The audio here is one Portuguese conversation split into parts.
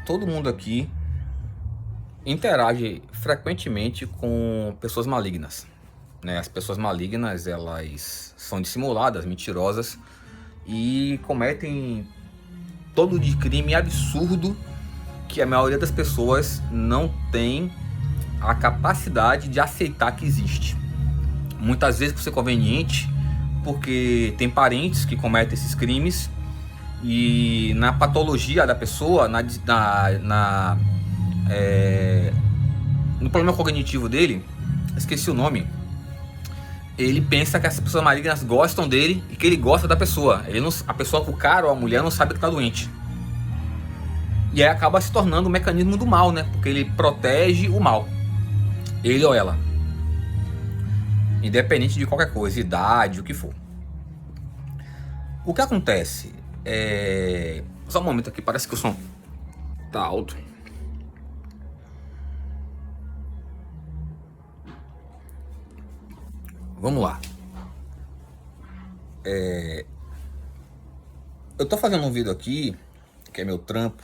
Todo mundo aqui interage frequentemente com pessoas malignas, né? As pessoas malignas, elas são dissimuladas, mentirosas e cometem todo de crime absurdo que a maioria das pessoas não tem a capacidade de aceitar que existe. Muitas vezes por ser conveniente, porque tem parentes que cometem esses crimes e na patologia da pessoa, no problema cognitivo dele, esqueci o nome, ele pensa que essas pessoas malignas gostam dele e que ele gosta da pessoa. Ele não, a pessoa, o cara ou a mulher não sabe que tá doente. E aí acaba se tornando um mecanismo do mal, né? Porque ele protege o mal, ele ou ela, independente de qualquer coisa, idade, o que for. O que acontece é... Só um momento aqui, parece que o som tá alto. Vamos lá. Eu tô fazendo um vídeo aqui, que é meu trampo,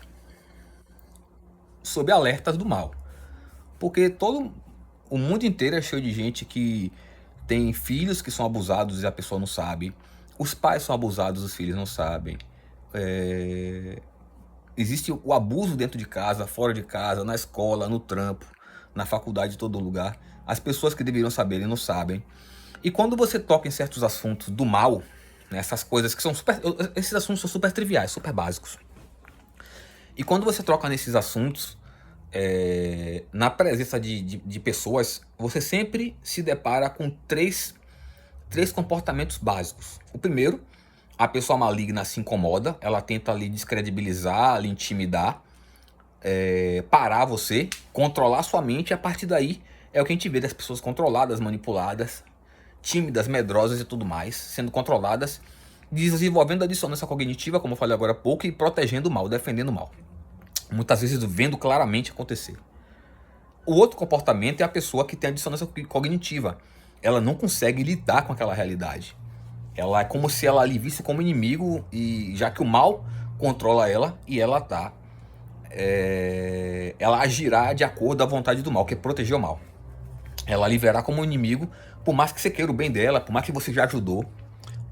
sobre alertas do mal. Porque todo o mundo inteiro é cheio de gente que tem filhos que são abusados e a pessoa não sabe. Os pais são abusados, os filhos não sabem. Existe o abuso dentro de casa, fora de casa, na escola, no trampo, na faculdade, em todo lugar. As pessoas que deveriam saber não sabem. E quando você toca em certos assuntos do mal, né, essas coisas que são super... Esses assuntos são super triviais, super básicos. E quando você troca nesses assuntos, na presença de pessoas, você sempre se depara com três comportamentos básicos. O primeiro, a pessoa maligna se incomoda, ela tenta lhe descredibilizar, lhe intimidar, parar você, controlar sua mente, e a partir daí é o que a gente vê das pessoas controladas, manipuladas, tímidas, medrosas e tudo mais, sendo controladas, desenvolvendo a dissonância cognitiva, como eu falei agora há pouco, e protegendo o mal, defendendo o mal. Muitas vezes vendo claramente acontecer. O outro comportamento é a pessoa que tem a dissonância cognitiva. Ela não consegue lidar com aquela realidade. Ela é como se ela lhe visse como inimigo, e já que o mal controla ela e ela tá, ela agirá de acordo à vontade do mal, que é proteger o mal. Ela lhe verá como inimigo, por mais que você queira o bem dela, por mais que você já ajudou,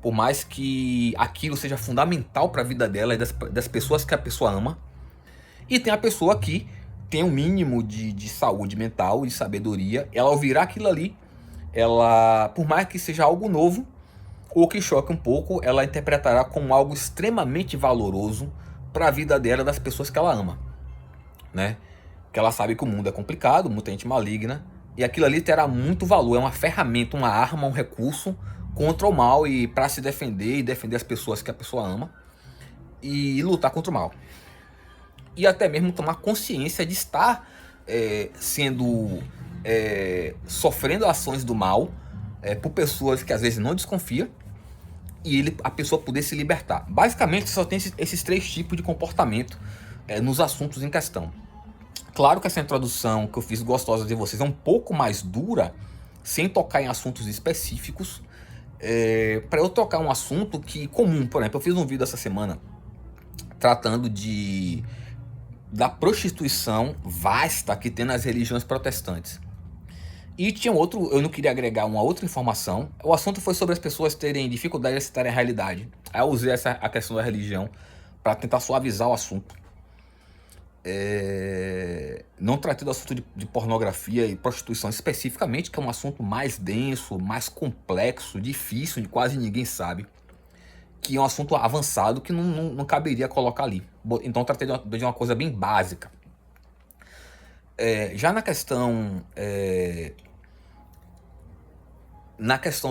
por mais que aquilo seja fundamental para a vida dela e das pessoas que a pessoa ama. E tem a pessoa que tem um mínimo de saúde mental e sabedoria, ela ouvirá aquilo ali, ela, por mais que seja algo novo ou que choque um pouco, ela interpretará como algo extremamente valoroso para a vida dela e das pessoas que ela ama, né? Que ela sabe que o mundo é complicado, muita gente maligna, e aquilo ali terá muito valor, é uma ferramenta, uma arma, um recurso contra o mal e para se defender e defender as pessoas que a pessoa ama e lutar contra o mal. E até mesmo tomar consciência de estar sofrendo ações do mal por pessoas que às vezes não desconfia, e a pessoa poder se libertar. Basicamente só tem esses três tipos de comportamento nos assuntos em questão. Claro que essa introdução que eu fiz gostosa de vocês é um pouco mais dura, sem tocar em assuntos específicos, para eu tocar um assunto que comum. Por exemplo, eu fiz um vídeo essa semana tratando da prostituição vasta que tem nas religiões protestantes. E tinha outro, eu não queria agregar uma outra informação. O assunto foi sobre as pessoas terem dificuldade de aceitarem a realidade. Aí eu usei a questão da religião para tentar suavizar o assunto. Não tratei do assunto de pornografia e prostituição especificamente, que é um assunto mais denso, mais complexo, difícil, de quase ninguém sabe. Que é um assunto avançado que não caberia colocar ali. Então eu tratei de uma coisa bem básica. Já na questão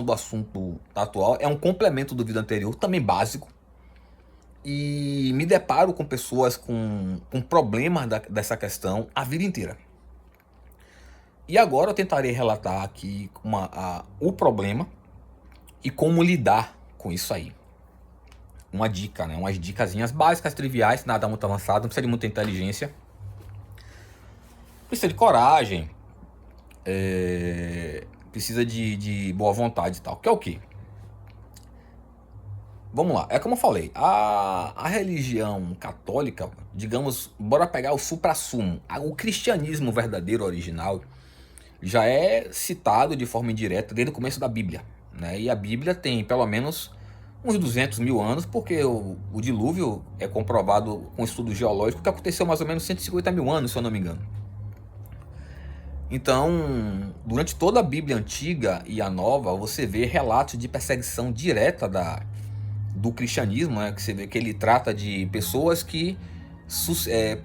do assunto atual, é um complemento do vídeo anterior, também básico. E me deparo com pessoas com problemas dessa questão a vida inteira. E agora eu tentarei relatar aqui o problema e como lidar com isso aí. Uma dica, né? Umas dicasinhas básicas, triviais, nada muito avançado, não precisa de muita inteligência. Precisa de coragem, precisa de boa vontade e tal. Que é o quê? Vamos lá, é como eu falei, a religião católica, digamos, bora pegar o suprassumo, o cristianismo verdadeiro, original, já é citado de forma indireta desde o começo da Bíblia, né? E a Bíblia tem pelo menos uns 200 mil anos, porque o dilúvio é comprovado com estudo geológico que aconteceu mais ou menos 150 mil anos, se eu não me engano. Então, durante toda a Bíblia antiga e a nova, você vê relatos de perseguição direta do cristianismo, né? Que você vê que ele trata de pessoas que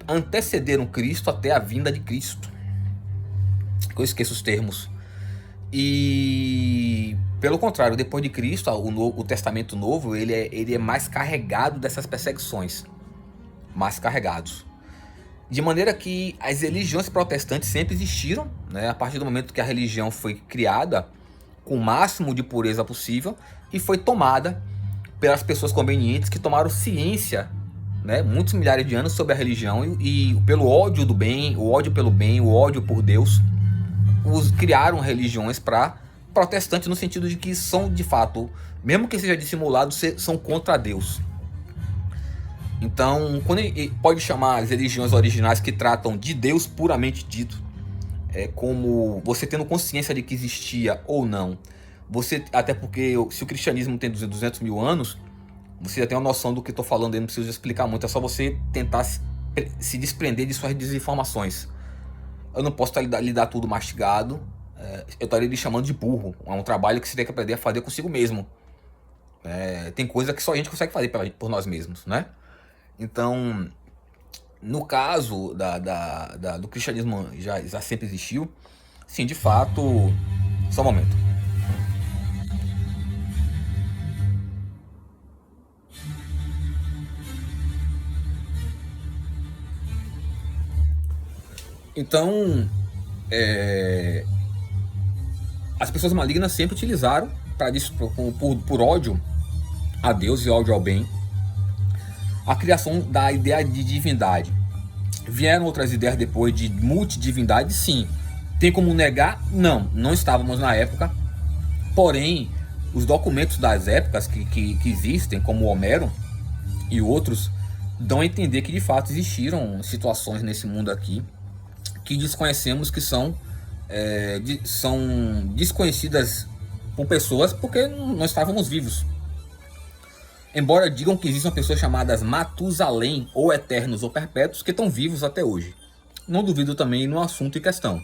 antecederam Cristo até a vinda de Cristo. Eu esqueço os termos. E pelo contrário, depois de Cristo, o Testamento Novo, ele é mais carregado dessas perseguições, mais carregados. De maneira que as religiões protestantes sempre existiram, né? A partir do momento que a religião foi criada com o máximo de pureza possível e foi tomada pelas pessoas convenientes que tomaram ciência, né, muitos milhares de anos sobre a religião e pelo ódio do bem, o ódio pelo bem, o ódio por Deus, criaram religiões para protestantes no sentido de que são de fato, mesmo que seja dissimulado, são contra Deus. Então, quando ele pode chamar as religiões originais que tratam de Deus puramente dito, como você tendo consciência de que existia ou não, até porque se o cristianismo tem 200 mil anos, você já tem uma noção do que estou falando, eu não preciso explicar muito, é só você tentar se desprender de suas desinformações. Eu não posso lhe dar tudo mastigado, eu estaria lhe chamando de burro. É um trabalho que você tem que aprender a fazer consigo mesmo. Tem coisa que só a gente consegue fazer por nós mesmos, né? Então, no caso do cristianismo, já sempre existiu. Sim, de fato. Só um momento. Então, as pessoas malignas sempre utilizaram por ódio a Deus e ódio ao bem, a criação da ideia de divindade. Vieram outras ideias depois de multidivindade, sim. Tem como negar? Não estávamos na época. Porém, os documentos das épocas que existem, como Homero e outros, dão a entender que de fato existiram situações nesse mundo aqui que desconhecemos, que são desconhecidas por pessoas porque não estávamos vivos. Embora digam que existam pessoas chamadas Matusalém, ou eternos ou perpétuos, que estão vivos até hoje. Não duvido também no assunto em questão.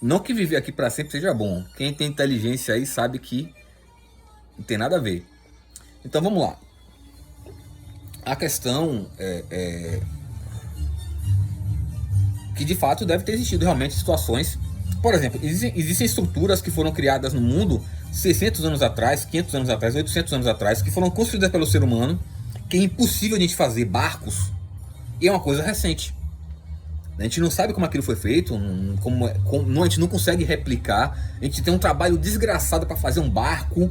Não que viver aqui para sempre seja bom. Quem tem inteligência aí sabe que não tem nada a ver. Então vamos lá. A questão é que de fato deve ter existido realmente situações. Por exemplo, existem estruturas que foram criadas no mundo 600 anos atrás, 500 anos atrás, 800 anos atrás, que foram construídas pelo ser humano, que é impossível a gente fazer barcos, e é uma coisa recente. A gente não sabe como aquilo foi feito, a gente não consegue replicar. A gente tem um trabalho desgraçado para fazer um barco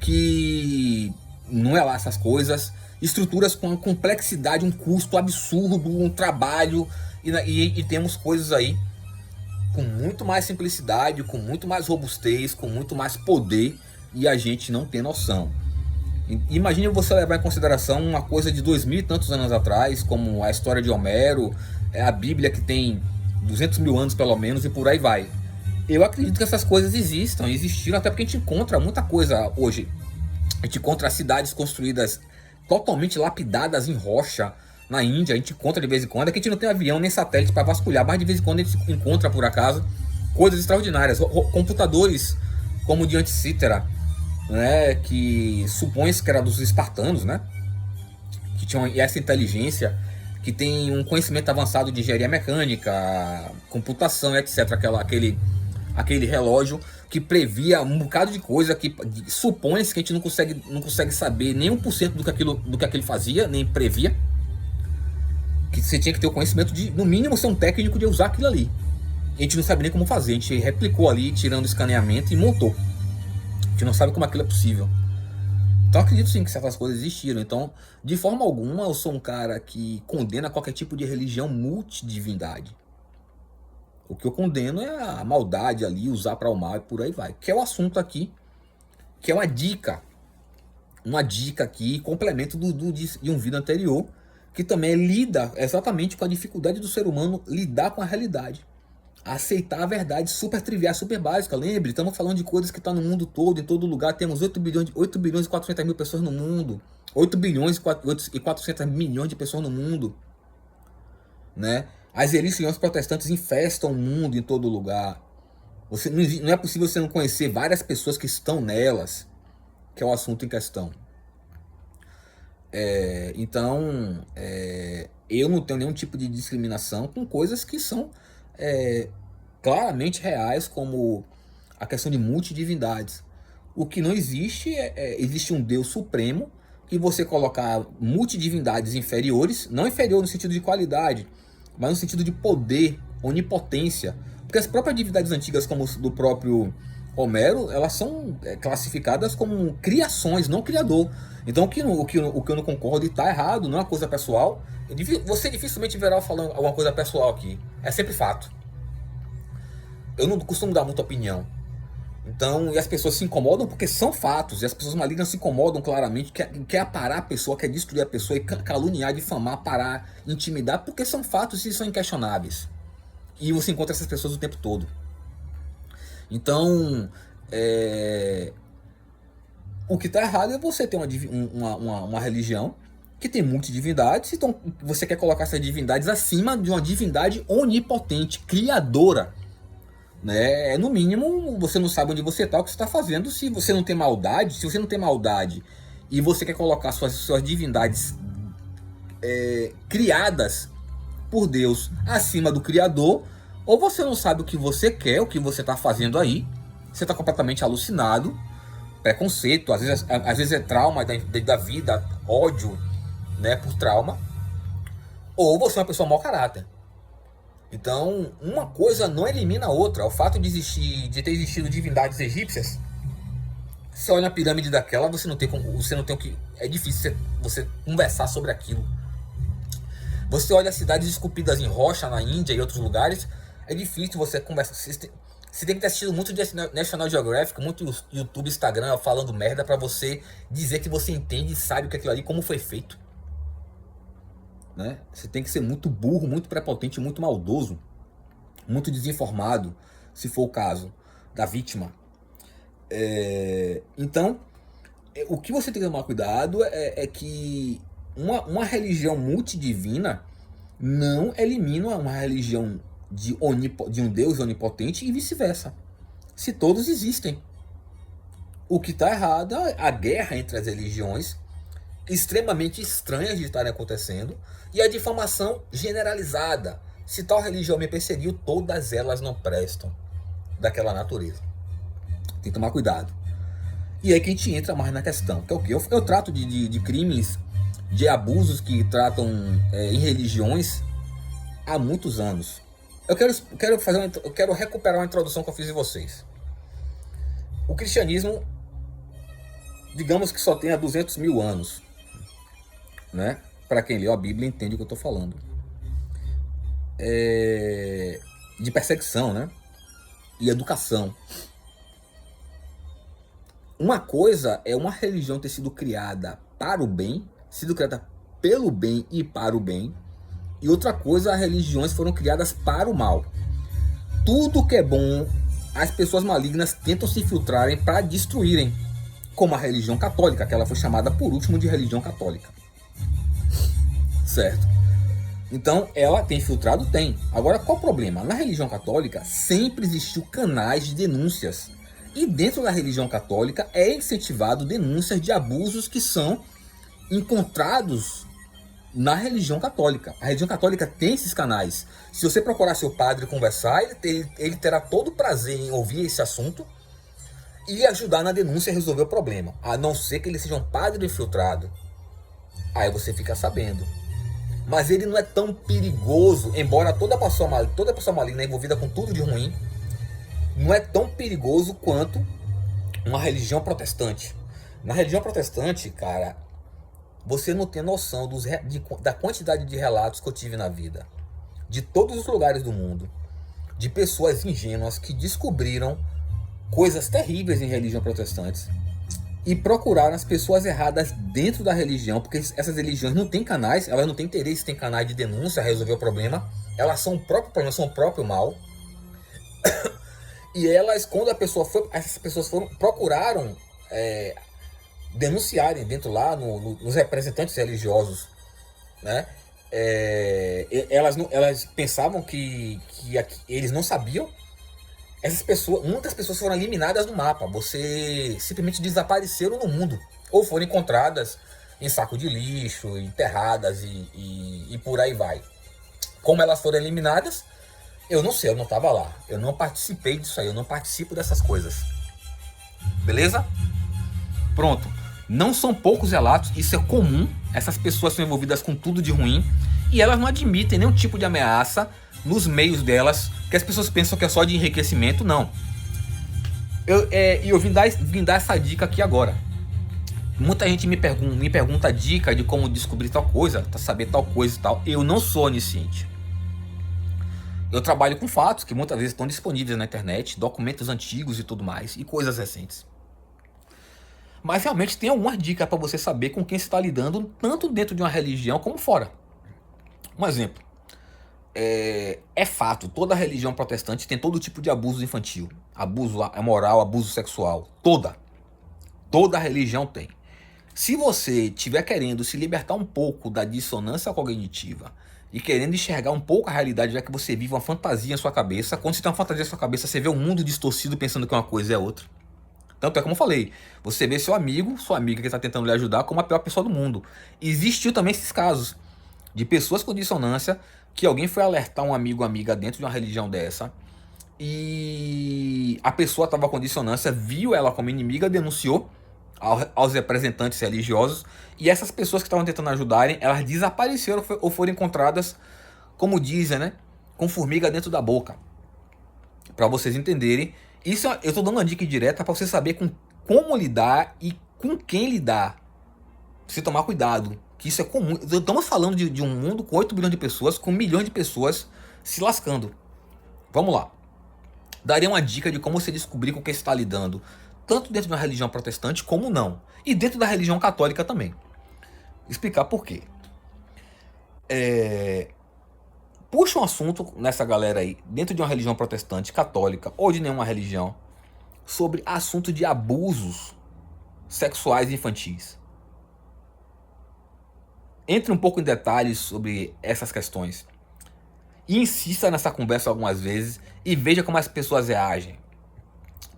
que não é lá essas coisas. Estruturas com uma complexidade, um custo absurdo, um trabalho, e temos coisas aí com muito mais simplicidade, com muito mais robustez, com muito mais poder, e a gente não tem noção. Imagine você levar em consideração uma coisa de 2000 e tantos anos atrás, como a história de Homero, a Bíblia, que tem 200 mil anos pelo menos, e por aí vai. Eu acredito que essas coisas existiram, até porque a gente encontra muita coisa hoje. A gente encontra cidades construídas totalmente lapidadas em rocha na Índia, a gente encontra de vez em quando. É que a gente não tem avião nem satélite para vasculhar, mas de vez em quando a gente encontra por acaso coisas extraordinárias. Computadores como o de Anticítera, né, que supõe-se que era dos espartanos, né, que tinham essa inteligência, que tem um conhecimento avançado de engenharia mecânica, computação, etc. Aquele relógio que previa um bocado de coisa que supõe-se que a gente não consegue saber nem 1% do que aquilo fazia, nem previa. Que você tinha que ter o conhecimento de, no mínimo, ser um técnico de usar aquilo ali. A gente não sabe nem como fazer, a gente replicou ali, tirando o escaneamento e montou. A gente não sabe como aquilo é possível. Então acredito sim que certas coisas existiram. Então, de forma alguma, eu sou um cara que condena qualquer tipo de religião multidivindade. O que eu condeno é a maldade ali, usar para o mal e por aí vai. Que é o assunto aqui que é uma dica aqui, complemento de um vídeo anterior, que também lida exatamente com a dificuldade do ser humano lidar com a realidade. Aceitar a verdade super trivial, super básica. Lembre, estamos falando de coisas que estão no mundo todo, em todo lugar. Temos 8 bilhões e 400 mil pessoas no mundo. 8 bilhões e 400 milhões de pessoas no mundo. Né? As religiões protestantes infestam o mundo em todo lugar. Não é possível você não conhecer várias pessoas que estão nelas, que é o assunto em questão. Então, eu não tenho nenhum tipo de discriminação com coisas que são claramente reais, como a questão de multidivindades. O que não existe existe um Deus supremo, e você colocar multidivindades inferiores, não inferior no sentido de qualidade, mas no sentido de poder, onipotência. Porque as próprias divindades antigas, como do próprio Homero, elas são classificadas como criações, não criador. Então o que eu não concordo e está errado, não é uma coisa pessoal. Você dificilmente verá eu falando alguma coisa pessoal aqui. É sempre fato. Eu não costumo dar muita opinião. Então, e as pessoas se incomodam porque são fatos. E as pessoas malignas se incomodam claramente, quer aparar a pessoa, quer destruir a pessoa e caluniar, difamar, parar, intimidar, porque são fatos e são inquestionáveis. E você encontra essas pessoas o tempo todo. Então, o que está errado é você ter uma religião que tem multidivindades, então você quer colocar essas divindades acima de uma divindade onipotente, criadora. Né? No mínimo, você não sabe onde você está, o que você está fazendo. Se você não tem maldade, e você quer colocar suas divindades criadas por Deus acima do Criador, ou você não sabe o que você quer, o que você está fazendo aí, você está completamente alucinado, preconceito, às vezes é trauma da vida, ódio, né, por trauma, ou você é uma pessoa mau caráter. Então, uma coisa não elimina a outra. O fato de ter existido divindades egípcias, você olha a pirâmide daquela, você não tem o que... É difícil você conversar sobre aquilo. Você olha as cidades esculpidas em rocha na Índia e outros lugares, é difícil você conversar. Você tem que ter assistido muito de National Geographic, muito YouTube, Instagram falando merda pra você dizer que você entende e sabe o que aquilo ali, como foi feito. Né? Você tem que ser muito burro, muito prepotente, muito maldoso, muito desinformado, se for o caso da vítima. Então, o que você tem que tomar cuidado é que uma religião multidivina não elimina uma religião de um Deus onipotente e vice-versa. Se todos existem. O que está errado é a guerra entre as religiões, extremamente estranhas de estarem acontecendo, e a difamação generalizada. Se tal religião me perseguiu, todas elas não prestam, daquela natureza. Tem que tomar cuidado. E aí que a gente entra mais na questão, que é o que? Eu trato de crimes, de abusos que tratam em religiões há muitos anos. Eu quero recuperar uma introdução que eu fiz em vocês. O cristianismo, digamos que só tenha 200 mil anos, né? Para quem lê a Bíblia entende o que eu estou falando. De perseguição, né? E educação. Uma coisa é uma religião ter sido criada para o bem, sido criada pelo bem e para o bem. E outra coisa, as religiões foram criadas para o mal. Tudo que é bom, as pessoas malignas tentam se infiltrarem para destruírem. Como a religião católica, que ela foi chamada por último de religião católica. Certo? Então, ela tem infiltrado? Tem. Agora, qual o problema? Na religião católica, sempre existiu canais de denúncias. E dentro da religião católica, é incentivado denúncias de abusos que são encontrados na religião católica. A religião católica tem esses canais. Se você procurar seu padre e conversar, ele terá todo o prazer em ouvir esse assunto e ajudar na denúncia a resolver o problema. A não ser que ele seja um padre infiltrado. Aí você fica sabendo. Mas ele não é tão perigoso, embora toda pessoa maligna envolvida com tudo de ruim, não é tão perigoso quanto uma religião protestante. Na religião protestante, cara, você não tem noção da quantidade de relatos que eu tive na vida. De todos os lugares do mundo. De pessoas ingênuas que descobriram coisas terríveis em religião protestantes. e procuraram as pessoas erradas dentro da religião, porque essas religiões não têm canais, elas não têm interesse, têm canais de denúncia, resolver o problema, elas são o próprio problema, são o próprio mal. E elas, quando essas pessoas procuraram denunciarem dentro lá nos representantes religiosos, né? Elas pensavam que eles não sabiam. Muitas pessoas foram eliminadas do mapa. Você simplesmente desapareceram no mundo, ou foram encontradas em saco de lixo, enterradas e por aí vai. Como elas foram eliminadas, eu não sei, eu não estava lá, eu não participei disso aí, eu não participo dessas coisas. Beleza? Pronto. Não são poucos relatos, isso é comum. Essas pessoas são envolvidas com tudo de ruim e elas não admitem nenhum tipo de ameaça nos meios delas, que as pessoas pensam que é só de enriquecimento. Não. Eu vim dar essa dica aqui agora. Muita gente me pergunta dica de como descobrir tal coisa, saber tal coisa e tal. Eu não sou onisciente. Eu trabalho com fatos que muitas vezes estão disponíveis na internet, documentos antigos e tudo mais, e coisas recentes. Mas realmente tem algumas dicas para você saber com quem você está lidando, tanto dentro de uma religião como fora. Um exemplo. É fato, toda religião protestante tem todo tipo de abuso infantil. Abuso moral, abuso sexual. Toda religião tem. Se você estiver querendo se libertar um pouco da dissonância cognitiva e querendo enxergar um pouco a realidade, já que você vive uma fantasia em sua cabeça, quando você tem uma fantasia em sua cabeça, você vê um mundo distorcido pensando que uma coisa é outra. Tanto é como eu falei, você vê seu amigo, sua amiga que está tentando lhe ajudar como a pior pessoa do mundo. Existiu também esses casos de pessoas com dissonância, que alguém foi alertar um amigo ou amiga dentro de uma religião dessa, e a pessoa estava com dissonância, viu ela como inimiga, denunciou aos representantes religiosos, e essas pessoas que estavam tentando ajudarem, elas desapareceram ou foram encontradas, como dizem, né, com formiga dentro da boca. Para vocês entenderem, isso eu estou dando uma dica direta para você saber como lidar e com quem lidar. Você tomar cuidado, que isso é comum. Estamos falando de um mundo com 8 bilhões de pessoas, com milhões de pessoas se lascando. Vamos lá. Daria uma dica de como você descobrir com quem você está lidando, tanto dentro de uma religião protestante como não. E dentro da religião católica também. Explicar por quê. Puxa um assunto nessa galera aí, dentro de uma religião protestante, católica ou de nenhuma religião, sobre assunto de abusos sexuais infantis. Entre um pouco em detalhes sobre essas questões. E insista nessa conversa algumas vezes e veja como as pessoas reagem.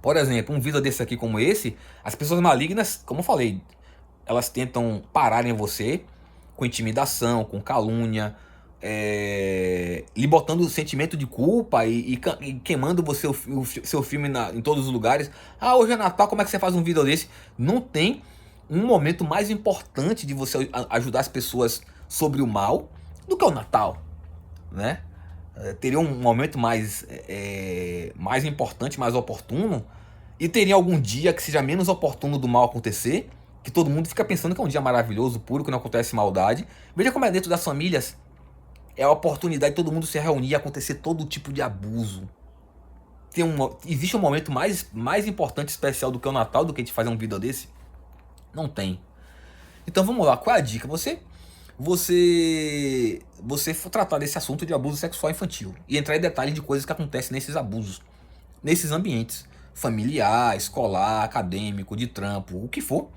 Por exemplo, um vídeo desse aqui como esse, as pessoas malignas, como eu falei, elas tentam pararem você com intimidação, com calúnia, lhe botando o sentimento de culpa e queimando você o seu filme em todos os lugares. Ah, hoje é Natal, como é que você faz um vídeo desse? Não tem um momento mais importante de você ajudar as pessoas sobre o mal do que o Natal, né? Teria um momento mais importante, mais oportuno, e teria algum dia que seja menos oportuno do mal acontecer, que todo mundo fica pensando que é um dia maravilhoso, puro, que não acontece maldade. Veja como é dentro das famílias, é a oportunidade de todo mundo se reunir e acontecer todo tipo de abuso. Existe um momento mais importante, especial do que o Natal, do que a gente fazer um vídeo desse? Não tem. Então vamos lá, qual é a dica? Você for tratar desse assunto de abuso sexual infantil e entrar em detalhes de coisas que acontecem nesses abusos, nesses ambientes, familiar, escolar, acadêmico, de trampo, o que for,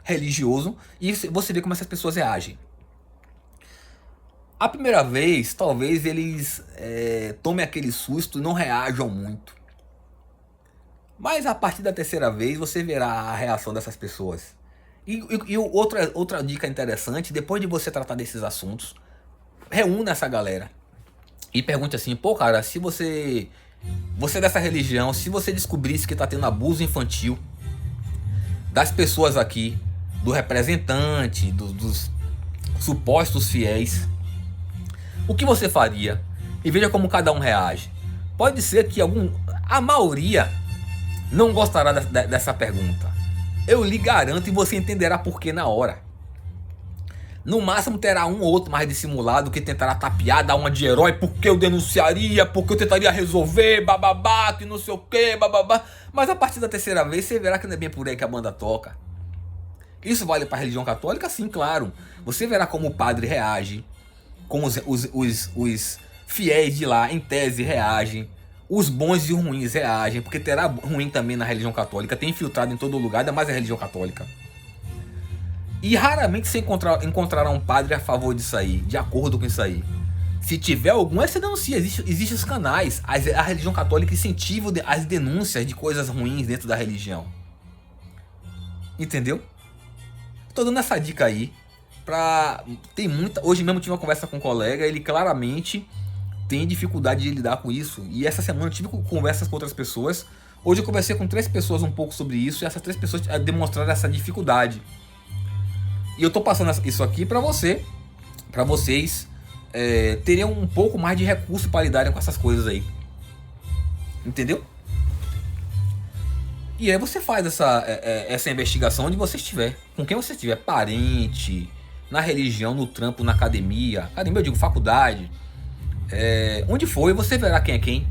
religioso, e você vê como essas pessoas reagem. A primeira vez, talvez eles tomem aquele susto e não reajam muito. Mas a partir da terceira vez, você verá a reação dessas pessoas. E outra dica interessante, depois de você tratar desses assuntos, reúna essa galera e pergunte assim: pô, cara, se você é dessa religião, se você descobrisse que tá tendo abuso infantil das pessoas aqui, do representante, dos supostos fiéis, o que você faria? E veja como cada um reage. Pode ser que a maioria não gostará dessa pergunta. Eu lhe garanto, e você entenderá por que na hora. No máximo terá um ou outro mais dissimulado que tentará tapear, dar uma de herói, porque eu denunciaria, porque eu tentaria resolver, bababá, que não sei o que, bababá. Mas a partir da terceira vez você verá que não é bem por aí que a banda toca. Isso vale para a religião católica? Sim, claro. Você verá como o padre reage, como os fiéis de lá, em tese, reagem. Os bons e os ruins reagem, porque terá ruim também na religião católica. Tem infiltrado em todo lugar, ainda mais a religião católica. E raramente você encontrará um padre a favor disso aí, de acordo com isso aí. Se tiver algum, você denuncia. Existem os canais. A religião católica incentiva as denúncias de coisas ruins dentro da religião. Entendeu? Tô dando essa dica aí. Tem muita. Hoje mesmo tive uma conversa com um colega, ele claramente tem dificuldade de lidar com isso. E essa semana eu tive conversas com outras pessoas. Hoje eu conversei com 3 pessoas um pouco sobre isso. E essas 3 pessoas demonstraram essa dificuldade. E eu tô passando isso aqui pra vocês terem um pouco mais de recurso para lidarem com essas coisas aí. Entendeu? E aí você faz essa investigação onde você estiver. Com quem você estiver. Parente, na religião, no trampo, na academia. Academia eu digo faculdade. Onde for, e você verá quem é quem.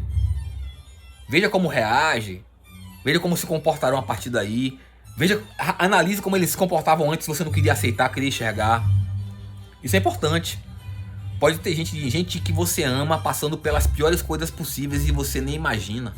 Veja como reage. Veja como se comportarão a partir daí. Analise como eles se comportavam antes se você não queria aceitar, queria enxergar. Isso é importante. Pode ter gente que você ama passando pelas piores coisas possíveis e você nem imagina.